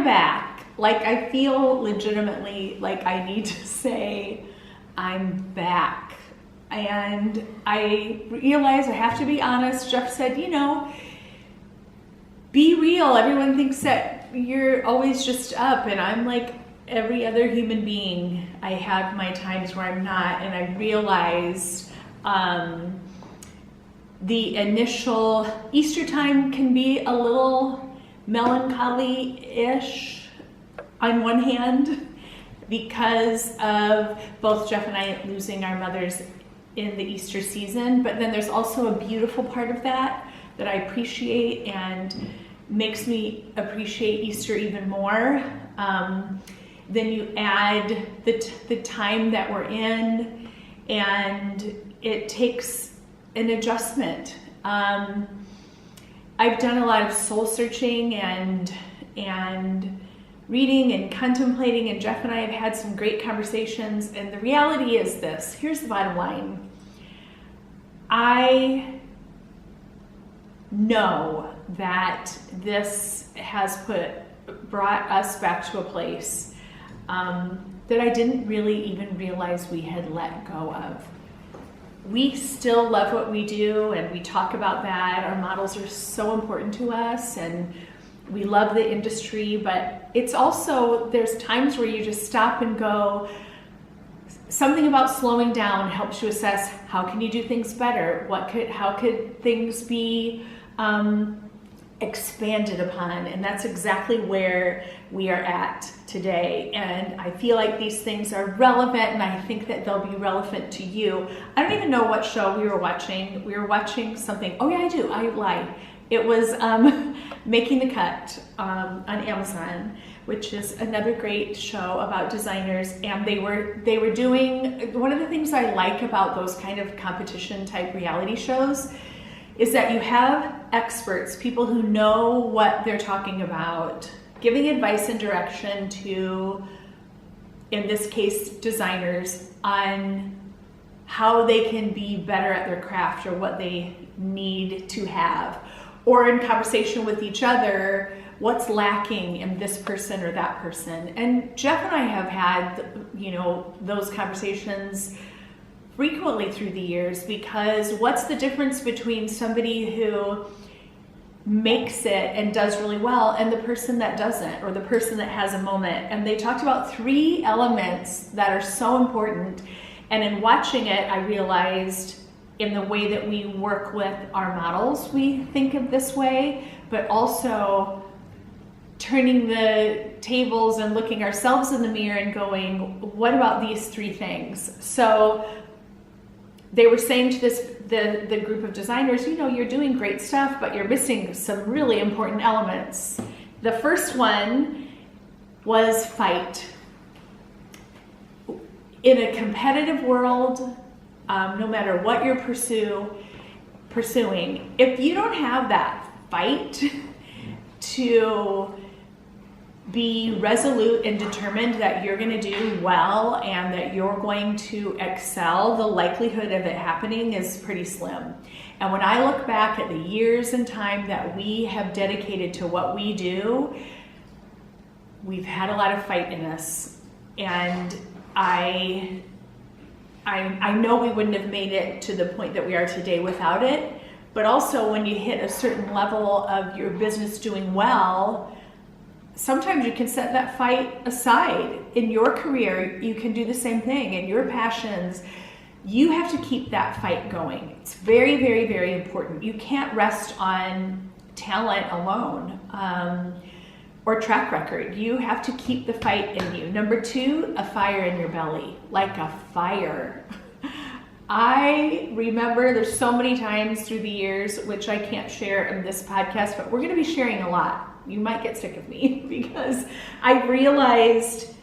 I'm back. Like, I feel legitimately like I need to say I'm back. And I realize I have to be honest. Jeff said, you know, be real. Everyone thinks that you're always just up. And I'm like every other human being. I have my times where I'm not. And I realized the initial Easter time can be a little melancholy-ish on one hand because of both Jeff and I losing our mothers in the Easter season, but then there's also a beautiful part of that I appreciate and makes me appreciate Easter even more. Then you add the time that we're in, and it takes an adjustment. I've done a lot of soul searching and reading and contemplating, and Jeff and I have had some great conversations, and the reality is this. Here's the bottom line. I know that this has brought us back to a place that I didn't really even realize we had let go of. We still love what we do, and we talk about that. Our models are so important to us, and we love the industry, but it's also, there's times where you just stop and go, something about slowing down helps you assess how can you do things better? How could things be expanded upon? And that's exactly where we are at today. And I feel like these things are relevant, and I think that they'll be relevant to you. I don't even know what show we were watching. We were watching something. Oh yeah, I do. I lied. It was Making the Cut on Amazon, which is another great show about designers. And they were doing, one of the things I like about those kind of competition type reality shows is that you have experts, people who know what they're talking about, giving advice and direction to, in this case, designers on how they can be better at their craft or what they need to have. Or in conversation with each other, what's lacking in this person or that person. And Jeff and I have had, you know, those conversations frequently through the years, because what's the difference between somebody who makes it and does really well and the person that doesn't, or the person that has a moment? And they talked about 3 elements that are so important. And in watching it, I realized in the way that we work with our models, we think of this way, but also turning the tables and looking ourselves in the mirror and going, what about these 3 things? So they were saying to the group of designers, you know, you're doing great stuff, but you're missing some really important elements. The first one was fight. In a competitive world, no matter what you're pursuing, if you don't have that fight to be resolute and determined that you're going to do well and that you're going to excel, the likelihood of it happening is pretty slim. And when I look back at the years and time that we have dedicated to what we do, we've had a lot of fight in us. And I know we wouldn't have made it to the point that we are today without it, but also when you hit a certain level of your business doing well, sometimes you can set that fight aside. In your career, you can do the same thing. In your passions, you have to keep that fight going. It's very, very, very important. You can't rest on talent alone or track record. You have to keep the fight in you. Number 2, a fire in your belly, like a fire. I remember there's so many times through the years, which I can't share in this podcast, but we're going to be sharing a lot. You might get sick of me because I realized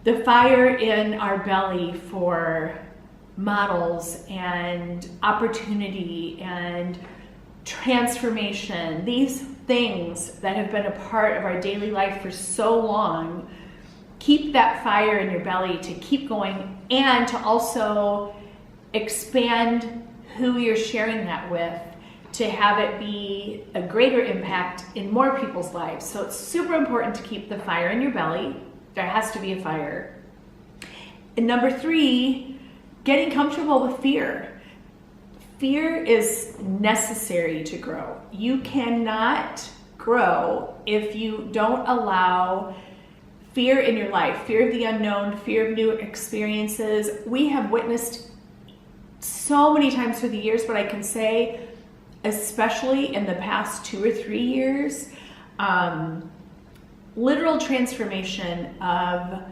the fire in our belly for models and opportunity and transformation, these things that have been a part of our daily life for so long. Keep that fire in your belly to keep going and to also expand who you're sharing that with, to have it be a greater impact in more people's lives. So it's super important to keep the fire in your belly. There has to be a fire. And number 3, getting comfortable with fear. Fear is necessary to grow. You cannot grow if you don't allow fear in your life, fear of the unknown, fear of new experiences. We have witnessed so many times through the years, but I can say, especially in the past 2 or 3 years, literal transformation of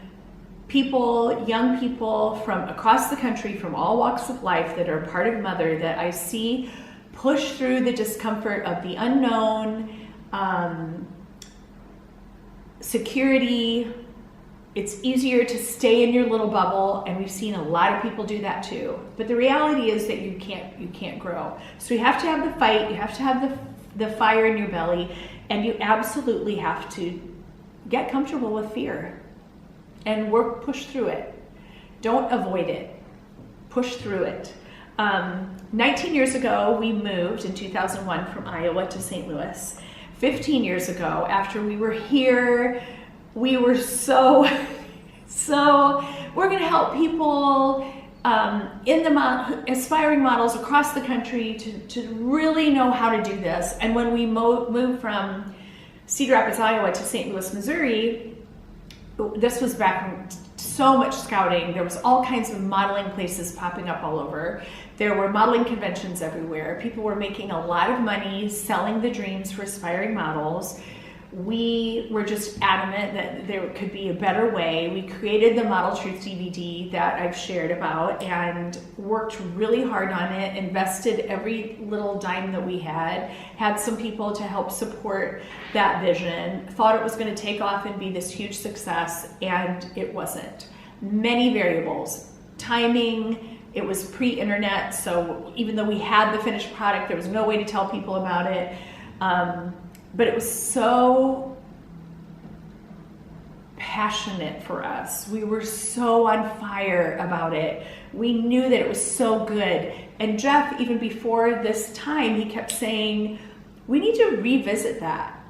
people, young people from across the country, from all walks of life that are part of Mother, that I see push through the discomfort of the unknown, security. It's easier to stay in your little bubble, and we've seen a lot of people do that too. But the reality is that you can't grow. So you have to have the fight, you have to have the fire in your belly, and you absolutely have to get comfortable with fear and push through it. Don't avoid it. Push through it. 19 years ago, we moved in 2001 from Iowa to St. Louis. 15 years ago, after we were here, we were so we're going to help people in the aspiring models across the country to really know how to do this. And when we moved from Cedar Rapids, Iowa to St. Louis, Missouri, this was back when so much scouting. There was all kinds of modeling places popping up all over. There were modeling conventions everywhere. People were making a lot of money selling the dreams for aspiring models. We were just adamant that there could be a better way. We created the Model Truth DVD that I've shared about and worked really hard on it, invested every little dime that we had some people to help support that vision, thought it was going to take off and be this huge success, and it wasn't. Many variables, timing, it was pre-internet, so even though we had the finished product, there was no way to tell people about it. But it was so passionate for us. We were so on fire about it. We knew that it was so good. And Jeff, even before this time, he kept saying, we need to revisit that.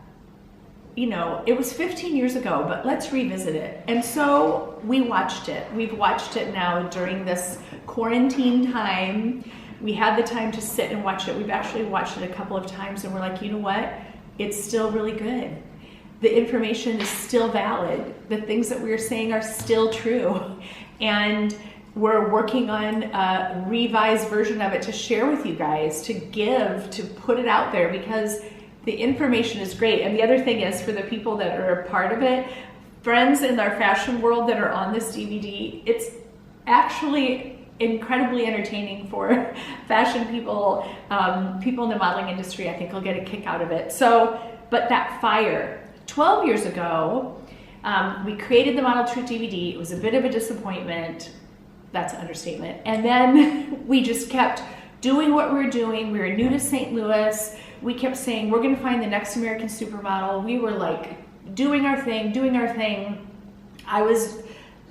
You know, it was 15 years ago, but let's revisit it. And so we watched it. We've watched it now during this quarantine time. We had the time to sit and watch it. We've actually watched it a couple of times, and we're like, you know what? It's still really good. The information is still valid. The things that we're saying are still true. And we're working on a revised version of it to share with you guys, to put it out there, because the information is great. And the other thing is, for the people that are a part of it, friends in our fashion world that are on this DVD, it's actually incredibly entertaining for fashion people, people in the modeling industry. I think will get a kick out of it. So, but that fire, 12 years ago, we created the Model Truth DVD. It was a bit of a disappointment. That's an understatement. And then we just kept doing what we were doing. We were new to St. Louis. We kept saying, we're going to find the next American supermodel. We were like doing our thing.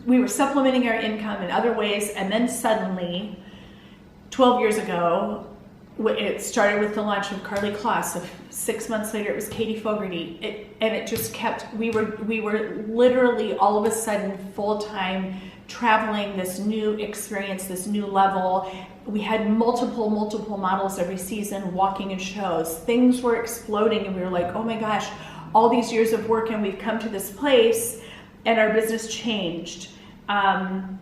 We were supplementing our income in other ways, and then suddenly, 12 years ago, it started with the launch of Karlie Kloss. 6 months later, it was Katie Fogarty, and it just kept. We were literally all of a sudden full-time traveling, this new experience, this new level. We had multiple models every season walking in shows. Things were exploding, and we were like, oh my gosh, all these years of work, and we've come to this place. And our business changed. And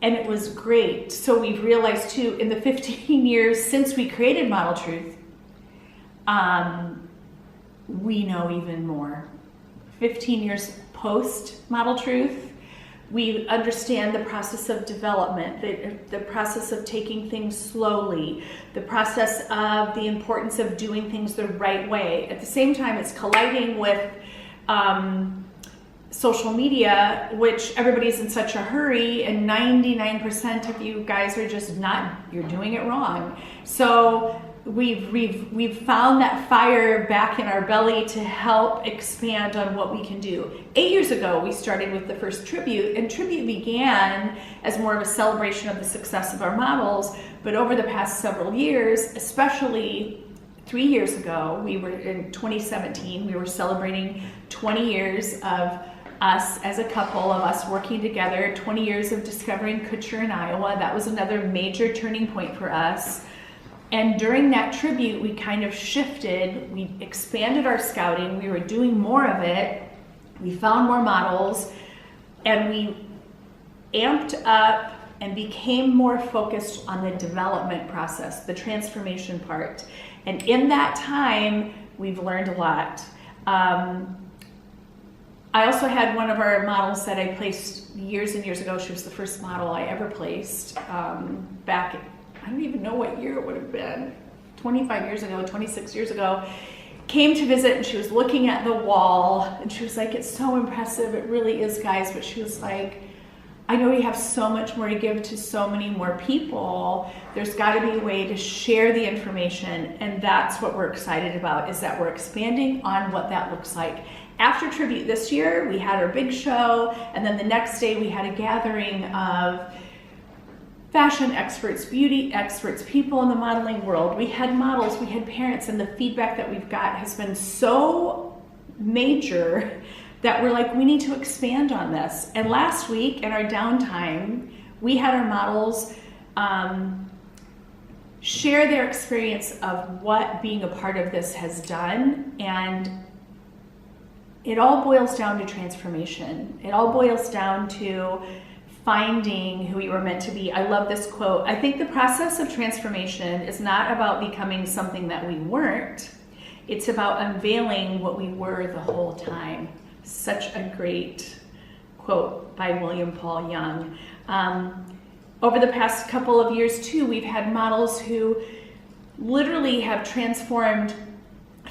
it was great. So we've realized too, in the 15 years since we created Model Truth, we know even more. 15 years post Model Truth, we understand the process of development, the process of taking things slowly, the process of the importance of doing things the right way. At the same time, it's colliding with social media, which everybody's in such a hurry, and 99% of you guys are just you're doing it wrong. So we've found that fire back in our belly to help expand on what we can do. 8 years ago, we started with the first tribute, and tribute began as more of a celebration of the success of our models, but over the past several years, especially 3 years ago, we were in 2017, we were celebrating 20 years of us as a couple, of us working together, 20 years of discovering Kutcher in Iowa. That was another major turning point for us. And during that tribute, we kind of shifted, we expanded our scouting, we were doing more of it, we found more models, and we amped up and became more focused on the development process, the transformation part. And in that time, we've learned a lot. I also had one of our models that I placed years and years ago. She was the first model I ever placed back, I don't even know what year it would have been, 25 years ago, 26 years ago. Came to visit and she was looking at the wall and she was like, it's so impressive, it really is, guys. But she was like, I know you have so much more to give to so many more people. There's got to be a way to share the information, and that's what we're excited about, is that we're expanding on what that looks like. After Tribute this year, we had our big show, and then the next day we had a gathering of fashion experts, beauty experts, people in the modeling world. We had models, we had parents, and the feedback that we've got has been so major that we're like, we need to expand on this. And last week in our downtime, we had our models share their experience of what being a part of this has done. And it all boils down to transformation. It all boils down to finding who you were meant to be. I love this quote. I think the process of transformation is not about becoming something that we weren't. It's about unveiling what we were the whole time. Such a great quote by William Paul Young. Over the past couple of years too, we've had models who literally have transformed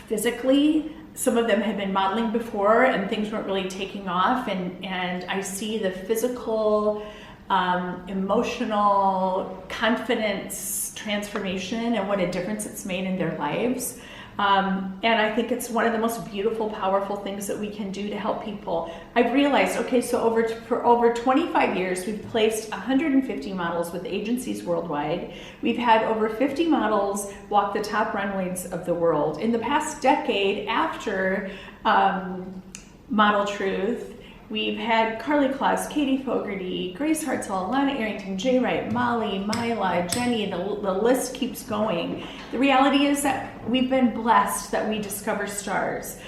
physically. Some of them had been modeling before and things weren't really taking off, and I see the physical, emotional, confidence transformation and what a difference it's made in their lives. And I think it's one of the most beautiful, powerful things that we can do to help people. I've realized, okay, so for over 25 years, we've placed 150 models with agencies worldwide. We've had over 50 models walk the top runways of the world. In the past decade, after Model Truth, we've had Karlie Kloss, Katie Fogarty, Grace Hartzel, Alanna Arrington, Wright, Molly, Myla, Jenny, the list keeps going. The reality is that we've been blessed that we discover stars.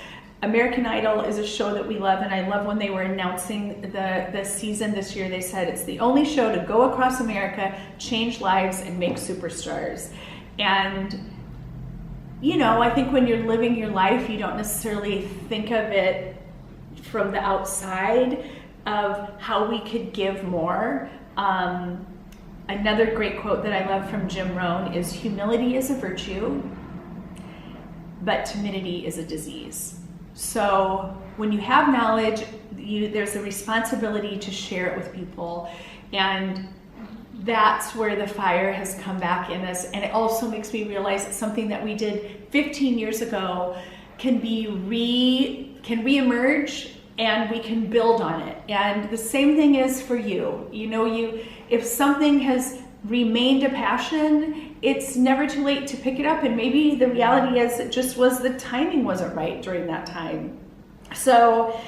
American Idol is a show that we love, and I love when they were announcing the season this year, they said it's the only show to go across America, change lives, and make superstars. And you know, I think when you're living your life, you don't necessarily think of it from the outside of how we could give more. Another great quote that I love from Jim Rohn is, humility is a virtue, but timidity is a disease. So when you have knowledge, there's a responsibility to share it with people, and that's where the fire has come back in us. And it also makes me realize that something that we did 15 years ago can reemerge, and we can build on it. And the same thing is for you. You know, if something has remained a passion, it's never too late to pick it up. And maybe the reality is it just was the timing wasn't right during that time. So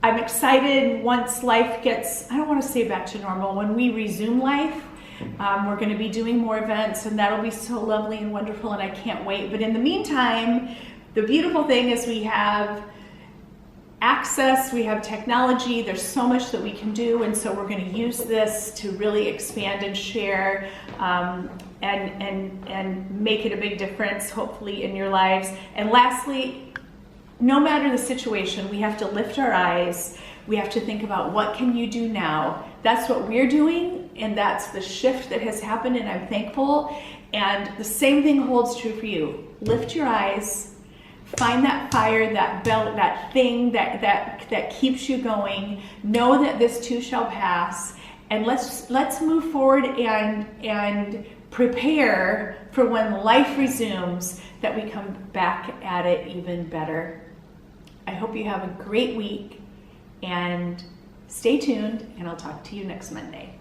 I'm excited once life gets, I don't want to say back to normal, when we resume life, we're going to be doing more events, and that'll be so lovely and wonderful, and I can't wait. But in the meantime, the beautiful thing is we have access, we have technology, there's so much that we can do, and so we're going to use this to really expand and share and make it a big difference, hopefully, in your lives. And lastly, no matter the situation, we have to lift our eyes. We have to think about, what can you do now? That's what we're doing, and that's the shift that has happened, and I'm thankful. And the same thing holds true for you. Lift your eyes. Find that fire, that belt, that thing that keeps you going. Know that this too shall pass, and let's move forward and prepare for when life resumes, that we come back at it even better. I hope you have a great week, and stay tuned, and I'll talk to you next Monday.